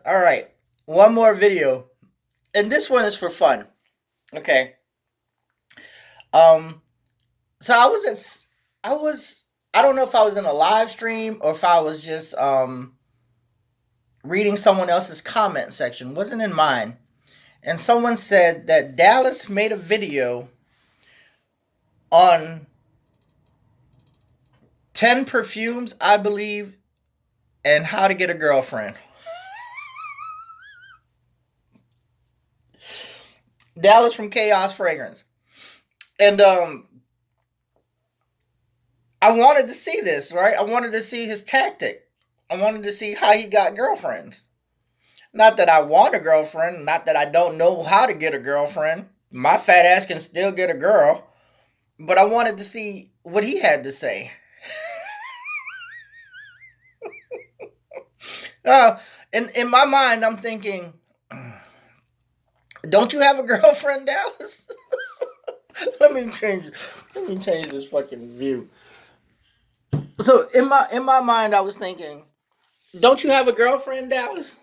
All right. One more video. And this one is for fun. Okay. Um so I was I don't know if I was in a live stream or if I was just reading someone else's comment section. Wasn't in mine. And someone said that Dallas made a video on 10 perfumes, I believe, and how to get a girlfriend. Dallas from Chaos Fragrance. And I wanted to see this, right? I wanted to see his tactic. I wanted to see how he got girlfriends. Not that I want a girlfriend, not that I don't know how to get a girlfriend. My fat ass can still get a girl. But I wanted to see what he had to say. Uh, in my mind, I'm thinking, don't you have a girlfriend, Dallas? let me change. Let me change this fucking view. So in my mind, I was thinking, don't you have a girlfriend, Dallas?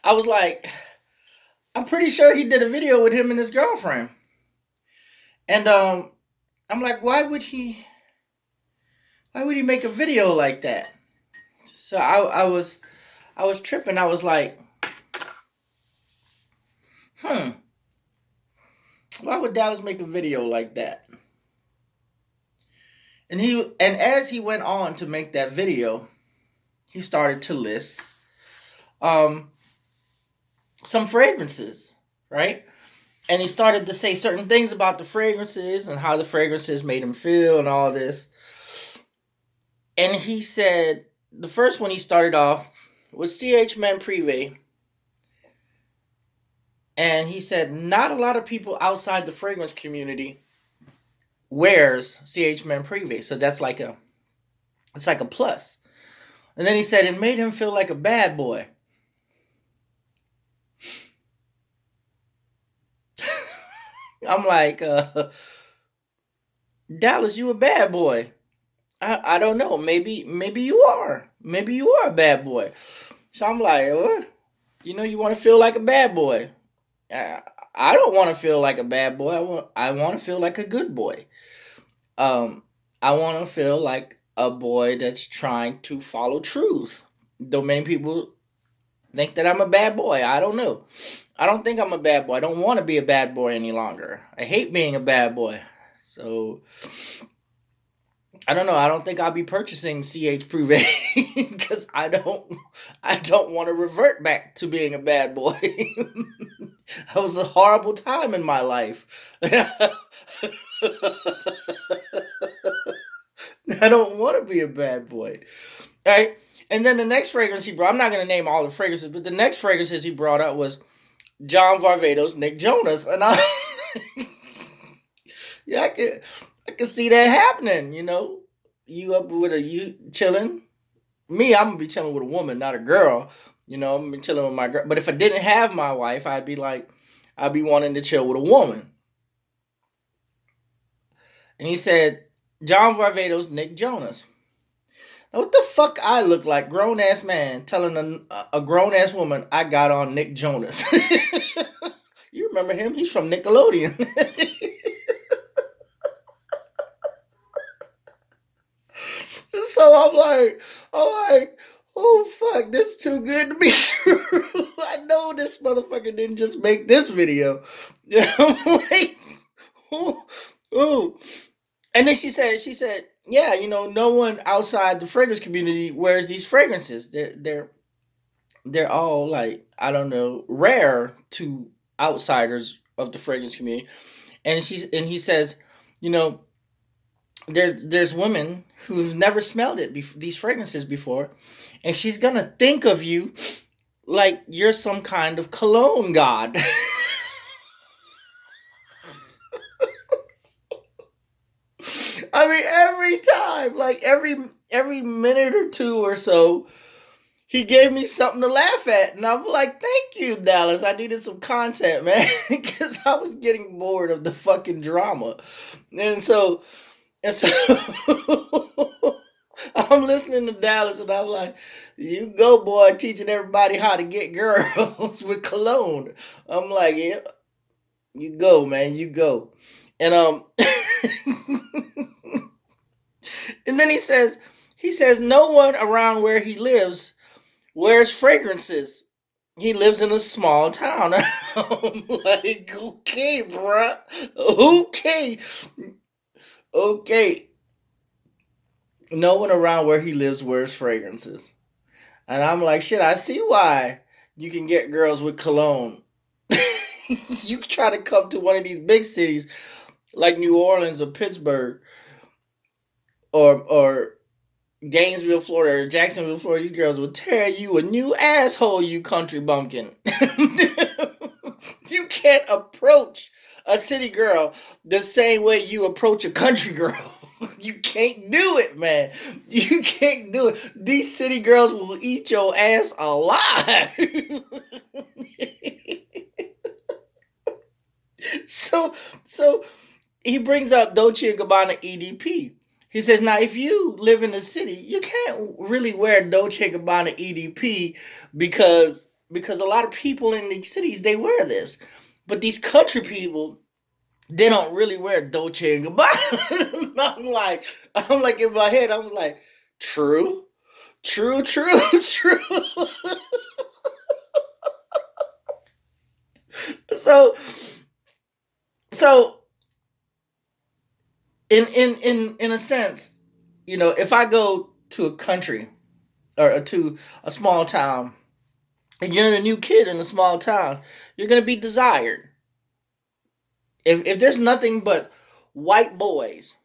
I was like, I'm pretty sure he did a video with him and his girlfriend, and I'm like, why would he make a video like that? So I was tripping. I was like, hmm, why would Dallas make a video like that? And as he went on to make that video, he started to list um some fragrances, right? And he started to say certain things about the fragrances and how the fragrances made him feel and all this. And he said the first one he started off was CH Man Privé. And he said not a lot of people outside the fragrance community wears CH Man Privé. So that's like it's like a plus. And then he said it made him feel like a bad boy. I'm like, Dallas, you a bad boy. I don't know. Maybe you are. Maybe you are a bad boy. So I'm like, what? You want to feel like a bad boy. I, I don't want to feel like a bad boy. I want to feel like a good boy. Um, I want to feel like a boy that's trying to follow truth. Though many people think that I'm a bad boy. I don't know. I don't think I'm a bad boy. I don't want to be a bad boy any longer. I hate being a bad boy. So I don't know. I don't think I'll be purchasing CH Privé because I don't want to revert back to being a bad boy. That was a horrible time in my life. I don't want to be a bad boy. All right. And then the next fragrance he brought, I'm not going to name all the fragrances, but the next fragrances he brought up was John Varvatos, Nick Jonas. And yeah, I can see that happening, You up with you chilling. Me, I'm gonna be chilling with a woman, not a girl. I'm gonna be chilling with my girl. But if I didn't have my wife, I'd be wanting to chill with a woman. And he said, John Varvatos, Nick Jonas. Now, what the fuck I look like, grown ass man telling a grown ass woman I got on Nick Jonas? You remember him? He's from Nickelodeon. So I'm like, oh fuck, this is too good to be true. I know this motherfucker didn't just make this video. I'm like, oh, oh. And then she said, yeah, no one outside the fragrance community wears these fragrances. They're all like, I don't know, rare to outsiders of the fragrance community. And he says, you know, there's women who've never smelled these fragrances before, and she's gonna think of you like you're some kind of cologne god. I mean, every time, like every minute or two or so, he gave me something to laugh at, and I'm like, "Thank you, Dallas. I needed some content, man, because I was getting bored of the fucking drama." And so, I'm listening to Dallas and I'm like, you go, boy, teaching everybody how to get girls with cologne. I'm like, yeah, you go, man, you go. And and then he says no one around where he lives wears fragrances. He lives in a small town. I'm like, okay, bruh. Okay. Okay. No one around where he lives wears fragrances. And I'm like, shit, I see why you can get girls with cologne. You try to come to one of these big cities like New Orleans or Pittsburgh or Gainesville, Florida, or Jacksonville, Florida, these girls will tear you a new asshole, you country bumpkin. You can't approach a city girl the same way you approach a country girl. You can't do it, man. You can't do it. These city girls will eat your ass alive. so, so he brings up Dolce and Gabbana EDP. He says, now if you live in the city, you can't really wear Dolce and Gabbana EDP because a lot of people in the cities they wear this, but these country people they don't really wear Dolce and Gabbana. I'm like in my head, I'm like, true, true, true, true. so so in a sense, if I go to a country or to a small town and you're a new kid in a small town, you're gonna be desired. If there's nothing but white boys,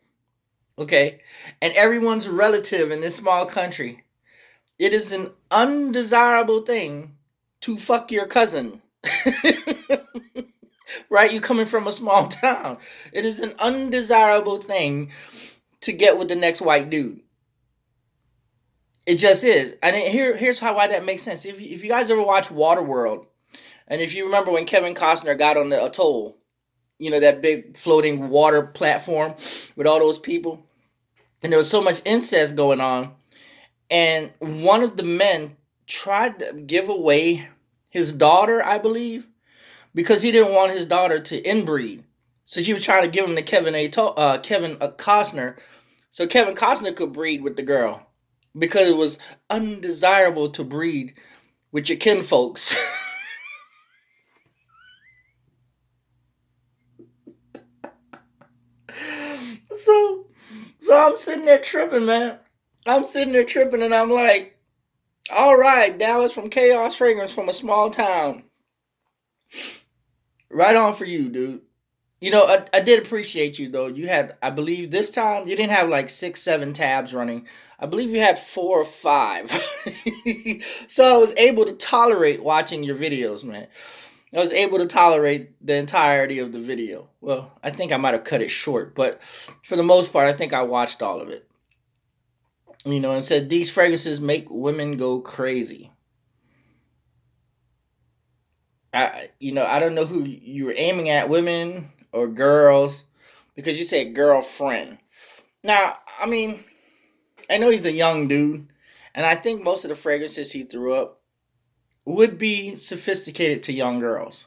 okay, and everyone's relative in this small country, it is an undesirable thing to fuck your cousin. Right? You coming from a small town. It is an undesirable thing to get with the next white dude. It just is. And here's why that makes sense. If you guys ever watch Waterworld, and if you remember when Kevin Costner got on the atoll, that big floating water platform with all those people, and there was so much incest going on, and one of the men tried to give away his daughter, I believe, because he didn't want his daughter to inbreed. So she was trying to give him to Kevin Costner, so Kevin Costner could breed with the girl, because it was undesirable to breed with your kinfolks. so so I'm sitting there tripping, man. I'm sitting there tripping, and I'm like, all right, Dallas from Chaos Fragrance from a small town. Right on for you, dude. I did appreciate you though. You had, I believe, this time you didn't have like 6, 7 tabs running. I believe you had 4 or 5. So I was able to tolerate watching your videos, man. I was able to tolerate the entirety of the video. Well, I think I might have cut it short, but for the most part, I think I watched all of it. And said these fragrances make women go crazy. I don't know who you were aiming at, women or girls, because you said girlfriend. Now, I mean, I know he's a young dude, and I think most of the fragrances he threw up would be sophisticated to young girls.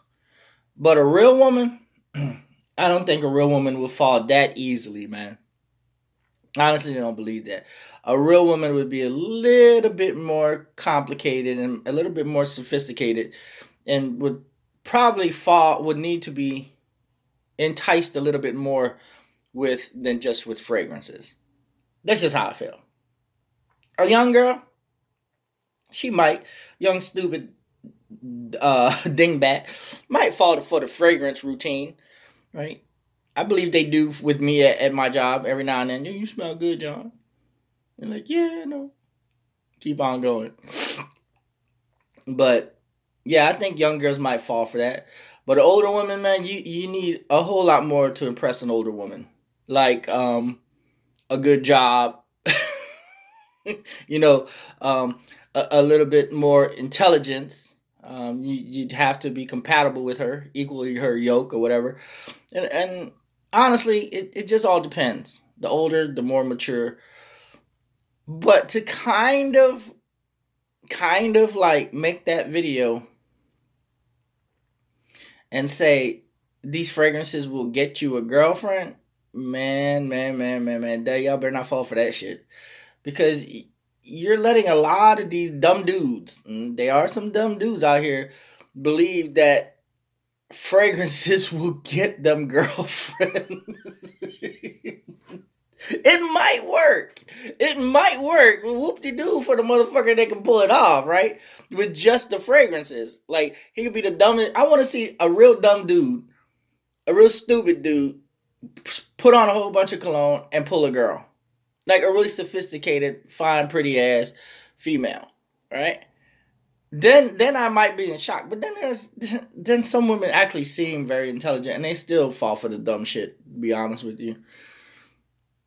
But a real woman, I don't think a real woman will fall that easily, man. Honestly, I don't believe that. A real woman would be a little bit more complicated and a little bit more sophisticated, and would need to be enticed a little bit more than just with fragrances. That's just how I feel. A young girl, she might, young stupid dingbat, might fall for the fragrance routine, right? I believe they do with me at my job every now and then. You smell good, John. And like, yeah, no. Keep on going. But yeah, I think young girls might fall for that. But an older woman, man, you need a whole lot more to impress an older woman. Like a good job, you know, a little bit more intelligence. You'd have to be compatible with her, equally her yoke or whatever. And honestly, it just all depends. The older, the more mature, But to kind of like make that video and say these fragrances will get you a girlfriend, man, y'all better not fall for that shit. Because you're letting a lot of these dumb dudes, and there are some dumb dudes out here, believe that fragrances will get them girlfriends. It might work. It might work. Whoop-de-doo for the motherfucker that can pull it off, right? With just the fragrances. Like, he could be the dumbest. I want to see a real dumb dude, a real stupid dude, put on a whole bunch of cologne and pull a girl. Like a really sophisticated, fine, pretty ass female, right? Then I might be in shock. But then some women actually seem very intelligent and they still fall for the dumb shit, to be honest with you.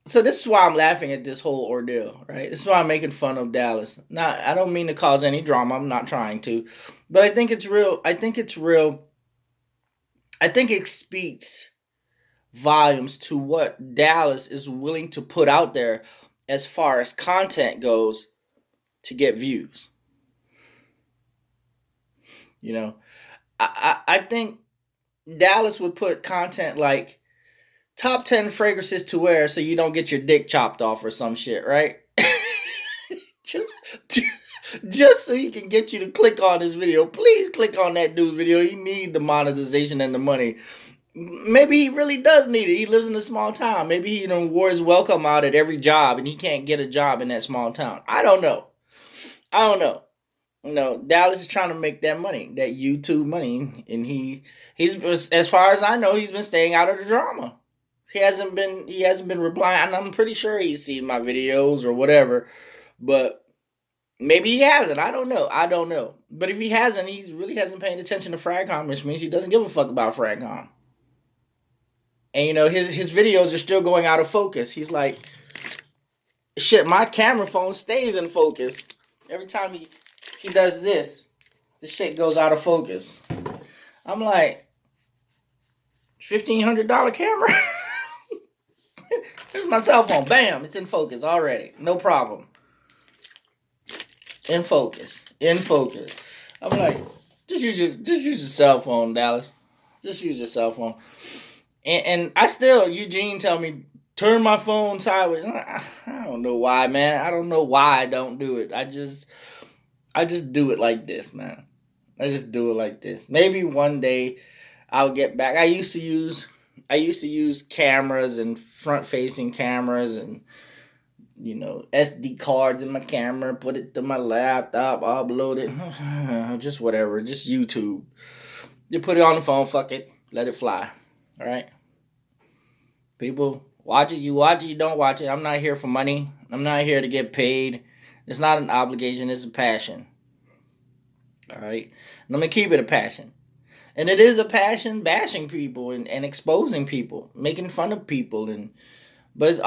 So this is why I'm laughing at this whole ordeal, right? This is why I'm making fun of Dallas. Now, I don't mean to cause any drama. I'm not trying to. But I think it's real. I think it's real. I think it speaks volumes to what Dallas is willing to put out there as far as content goes to get views. You know, I think Dallas would put content like top 10 fragrances to wear so you don't get your dick chopped off or some shit, right? just, just so he can get you to click on this video. Please click on that dude's video. You need the monetization and the money. Maybe he really does need it. He lives in a small town. Maybe he wore his welcome out at every job and he can't get a job in that small town. I don't know. No, Dallas is trying to make that money, that YouTube money, and he's as far as I know, he's been staying out of the drama. He hasn't been replying, and I'm pretty sure he's seen my videos or whatever, but maybe he hasn't. I don't know. But if he hasn't, he really hasn't paid attention to Fragcom, which means he doesn't give a fuck about Fragcom. And his videos are still going out of focus. He's like, shit, my camera phone stays in focus. Every time he does this shit goes out of focus. I'm like, $1,500 camera? Here's my cell phone. Bam, it's in focus already. No problem. In focus. I'm like, just use your cell phone, Dallas. Just use your cell phone. And I still, Eugene tell me, turn my phone sideways. I don't know why, man. I don't know why I don't do it. I just do it like this, man. I just do it like this. Maybe one day I'll get back. I used to use cameras and front-facing cameras and SD cards in my camera, put it to my laptop, upload it, just whatever, just YouTube. You put it on the phone, fuck it, let it fly. All right. People, watch it, you don't watch it. I'm not here for money. I'm not here to get paid. It's not an obligation, it's a passion. All right. And I'm going to keep it a passion. And it is a passion bashing people and exposing people, making fun of people. But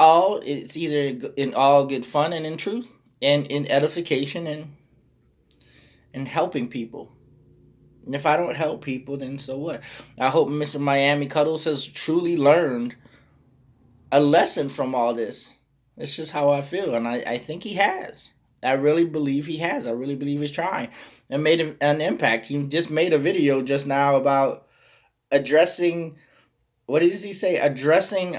it's either in all good fun and in truth and in edification and helping people. And if I don't help people, then so what? I hope Mr. Miami Cuddles has truly learned a lesson from all this. It's just how I feel. And I think he has. I really believe he has. I really believe he's trying and made an impact. He just made a video just now about addressing, what does he say? Addressing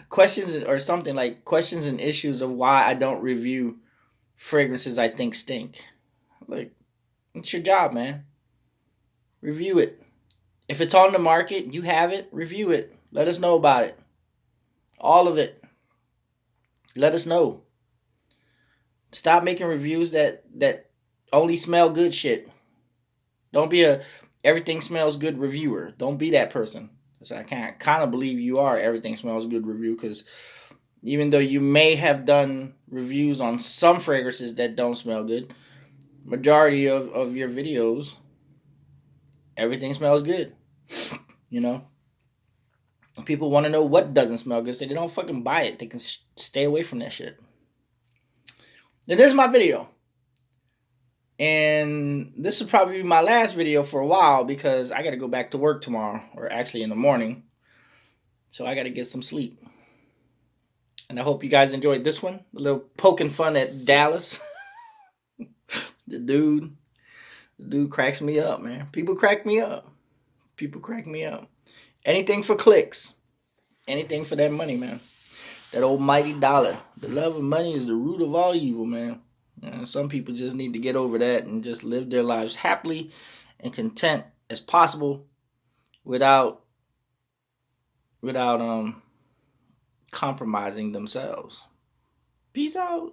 questions or something like questions and issues of why I don't review fragrances I think stink. Like, it's your job, man. Review it. If it's on the market, you have it, review it. Let us know about it. All of it. Let us know. Stop making reviews that only smell good shit. Don't be a everything smells good reviewer. Don't be that person. So I kind of believe you are everything smells good review, because even though you may have done reviews on some fragrances that don't smell good, majority of your videos, everything smells good. People want to know what doesn't smell good, so they don't fucking buy it. They can stay away from that shit. Now, this is my video. And this will probably be my last video for a while, because I got to go back to work tomorrow, or actually in the morning. So I got to get some sleep. And I hope you guys enjoyed this one. A little poking fun at Dallas. the dude cracks me up, man. People crack me up. People crack me up. Anything for clicks. Anything for that money, man. That almighty dollar. The love of money is the root of all evil, man. And some people just need to get over that and just live their lives happily and content as possible without compromising themselves. Peace out.